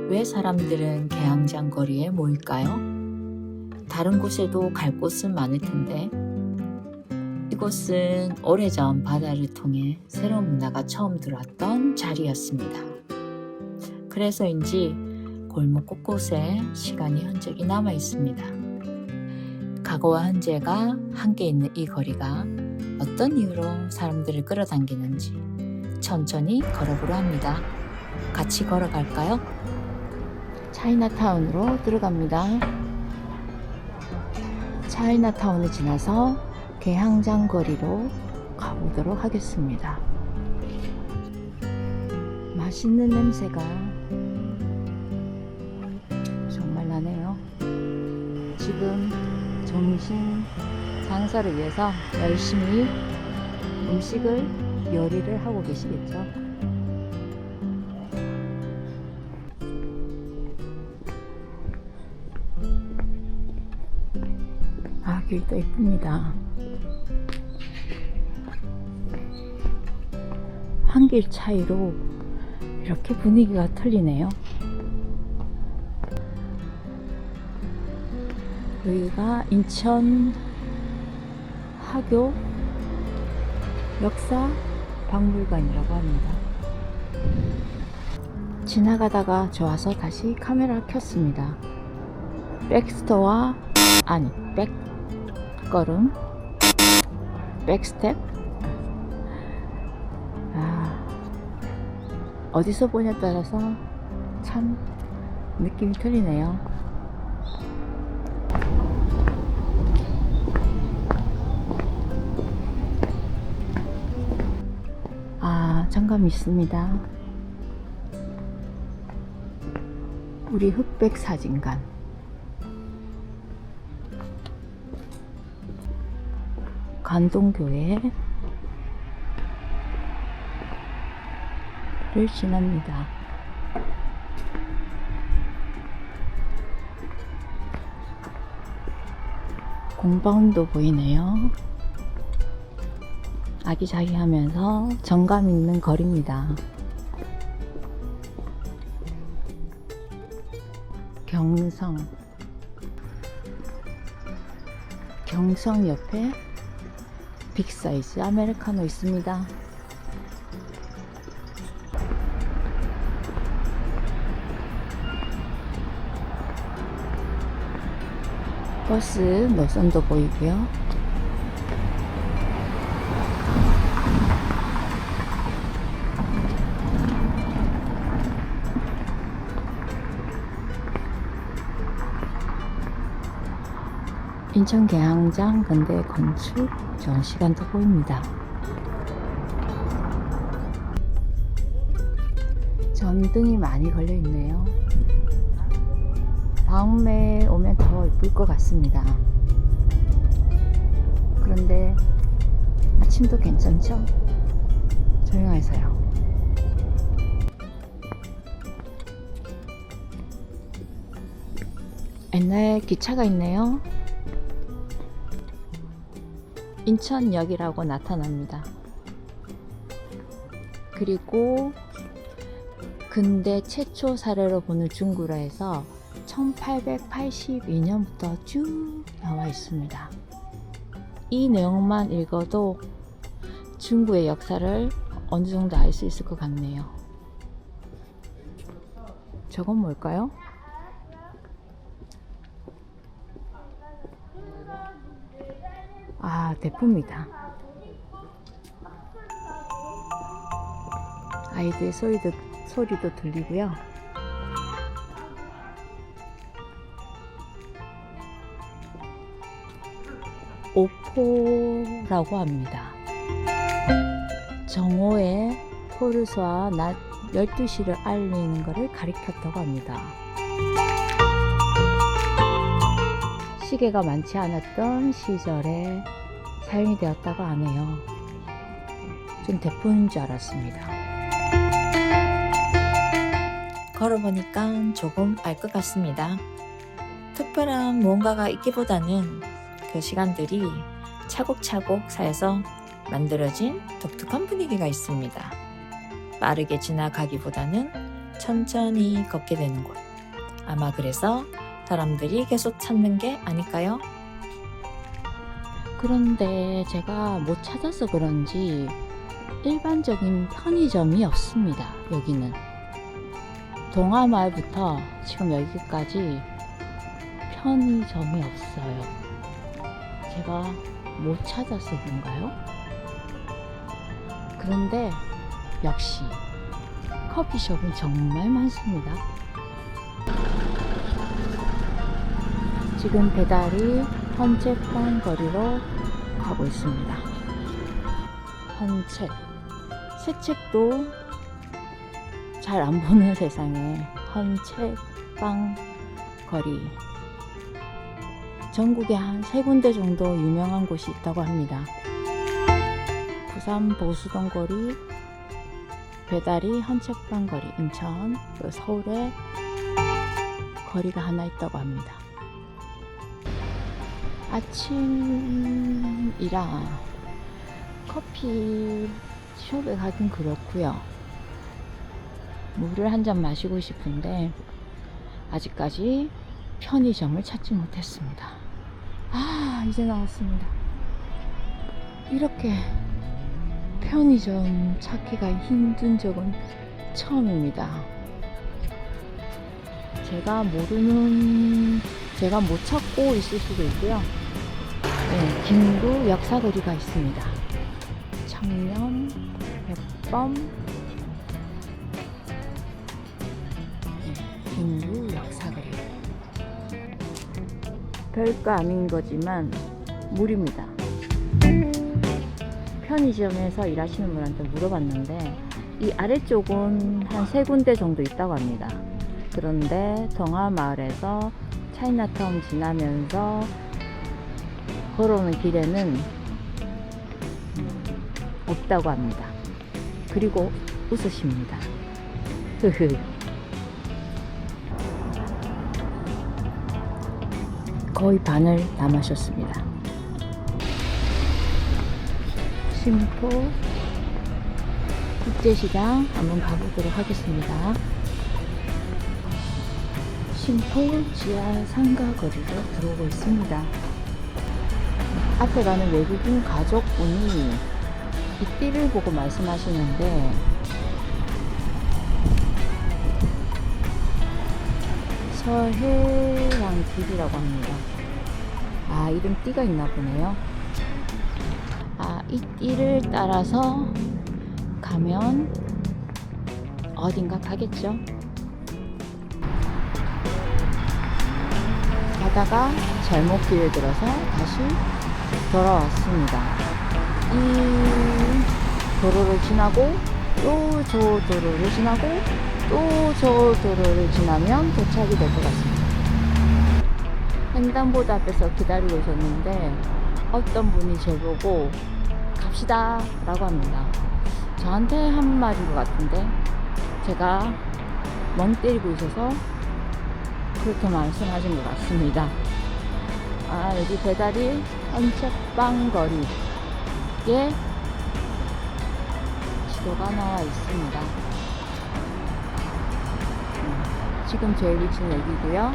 왜 사람들은 개항장 거리에 모일까요? 다른 곳에도 갈 곳은 많을 텐데 이곳은 오래전 바다를 통해 새로운 문화가 처음 들어왔던 자리였습니다. 그래서인지 골목 곳곳에 시간이 흔적이 남아 있습니다. 과거와 현재가 함께 있는 이 거리가 어떤 이유로 사람들을 끌어당기는지 천천히 걸어보려 합니다. 같이 걸어갈까요? 차이나타운으로 들어갑니다. 차이나타운을 지나서 개항장 거리로 가보도록 하겠습니다. 맛있는 냄새가 정말 나네요. 지금 점심 장사를 위해서 열심히 음식을 요리를 하고 계시겠죠. 길도 예쁩니다. 한 길 차이로 이렇게 분위기가 틀리네요. 여기가 인천 하교 역사 박물관이라고 합니다. 지나가다가 좋아서 다시 카메라를 켰습니다. 백스터와 백걸음, 백스텝. 어디서 보냐에 따라서 참 느낌이 틀리네요. 장감이 있습니다. 우리 흑백 사진관. 관동교회를 지납니다. 공방도 보이네요. 아기자기하면서 정감 있는 거리입니다. 경성 옆에 빅사이즈 아메리카노 있습니다. 버스 노선도 보이고요. 인천 개항장 근대 건축 전시관도 보입니다. 전등이 많이 걸려 있네요. 다음에 오면 더 예쁠 것 같습니다. 그런데 아침도 괜찮죠? 조용해서요. 옛날 기차가 있네요. 인천역이라고 나타납니다. 그리고 근대 최초 사례로 보는 중구라 해서 1882년부터 쭉 나와 있습니다. 이 내용만 읽어도 중구의 역사를 어느 정도 알 수 있을 것 같네요. 저건 뭘까요? 대포입니다. 아이들 소리도 들리고요. 오포라고 합니다. 정오에 포를 쏘아 낮 12시를 알리는 것을 가리켰다고 합니다. 시계가 많지 않았던 시절에 사용이 되었다고 하네요. 좀 대포인 줄 알았습니다. 걸어보니까 조금 알 것 같습니다. 특별한 무언가가 있기보다는 그 시간들이 차곡차곡 쌓여서 만들어진 독특한 분위기가 있습니다. 빠르게 지나가기보다는 천천히 걷게 되는 곳. 아마 그래서 사람들이 계속 찾는 게 아닐까요? 그런데 제가 못 찾아서 그런지 일반적인 편의점이 없습니다. 여기는 동화마을부터 지금 여기까지 편의점이 없어요. 제가 못 찾아서 그런가요? 그런데 역시 커피숍은 정말 많습니다. 지금 배달이 헌책방 거리로 가고 있습니다. 헌책, 새 책도 잘 안 보는 세상에 헌책방 거리. 전국에 한 3군데 정도 유명한 곳이 있다고 합니다. 부산 보수동 거리, 배달이 헌책방 거리, 인천, 서울에 거리가 하나 있다고 합니다. 아침이라 커피숍에 가긴 그렇고요. 물을 한 잔 마시고 싶은데 아직까지 편의점을 찾지 못했습니다. 이제 나왔습니다. 이렇게 편의점 찾기가 힘든 적은 처음입니다. 제가 못 찾고 있을 수도 있고요. 네, 김구 역사거리가 있습니다. 청년, 백범, 김구 역사거리. 별거 아닌 거지만 무료입니다. 편의점에서 일하시는 분한테 물어봤는데 이 아래쪽은 한 3군데 정도 있다고 합니다. 그런데 동화마을에서 차이나타운 지나면서 걸어오는 길에는 없다고 합니다. 그리고 웃으십니다. 거의 반을 다 마셨습니다. 심포 국제시장 한번 가보도록 하겠습니다. 심포 지하 상가 거리로 들어오고 있습니다. 앞에 가는 외국인 가족분이 이 띠를 보고 말씀하시는데 서해랑 길이라고 합니다. 이름 띠가 있나 보네요. 이 띠를 따라서 가면 어딘가 가겠죠. 가다가 잘못 길을 들어서 다시 돌아왔습니다. 이 도로를 지나고 또 저 도로를 지나고 또 저 도로를 지나면 도착이 될 것 같습니다. 횡단보도 앞에서 기다리고 있었는데 어떤 분이 저보고 갑시다 라고 합니다. 저한테 한 말인 것 같은데 제가 멍 때리고 있어서 그렇게 말씀하신 것 같습니다. 여기 배달이 헌책방 거리에 지도가 나와 있습니다. 지금 제 위치는 여기고요.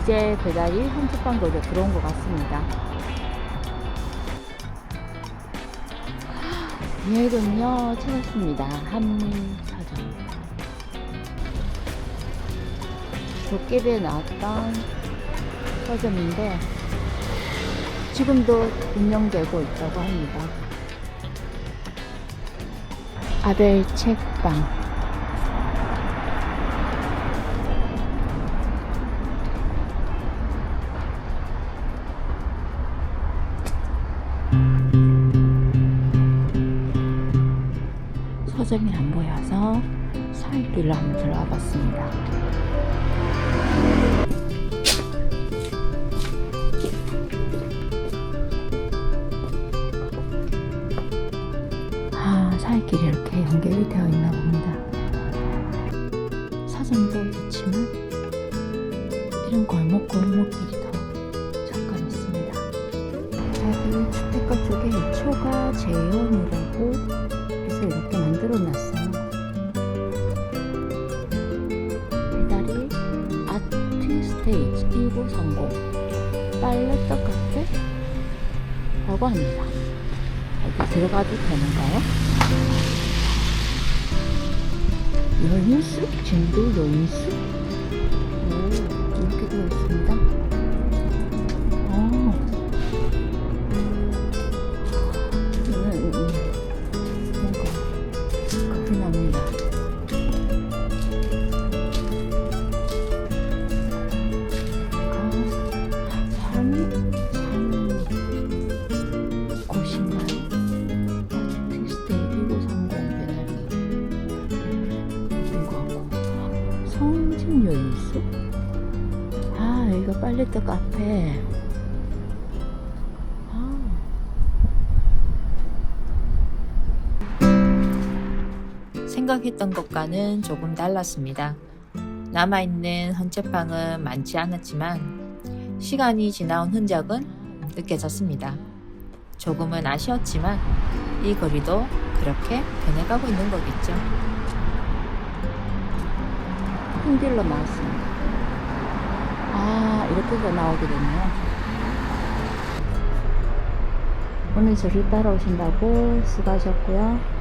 이제 배달이 헌책방 거리에 들어온 것 같습니다. 예금요 찾았습니다. 한서점. 도깨비에 나왔던 서점인데 지금도 운영되고 있다고 합니다. 아벨 책방. 서점이 안 보여서 살길로 한번 들어와 봤습니다. 살길이 이렇게 연결이 되어 있나 봅니다. 서점도 좋지만 이런 골목길이 더 적합했습니다. 여기 주택가 쪽에 초가 재현이라고 해서 이렇게 만들어 놨어요. 1230 빨래떡 카페 라고 합니다. 여기 들어가도 되는가요? 여인숙? 진도 여인숙? 오, 이렇게 되어 있습니다. 이거는 뭔가 겁이 납니다. 산 고신만 트위스테이 1930 배달이 있는 거 같고 성진 여인숙? 아, 여기가 빨래떡 카페. 생각했던 것과는 조금 달랐습니다. 남아있는 헌책방은 많지 않았지만 시간이 지나온 흔적은 느껴졌습니다. 조금은 아쉬웠지만 이 거리도 그렇게 변해가고 있는 거겠죠. 큰 길로 나왔습니다. 아, 이렇게 해서 나오게 됐네요. 오늘 저를 따라오신다고 수고하셨고요.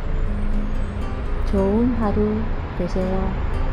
좋은 하루 되세요.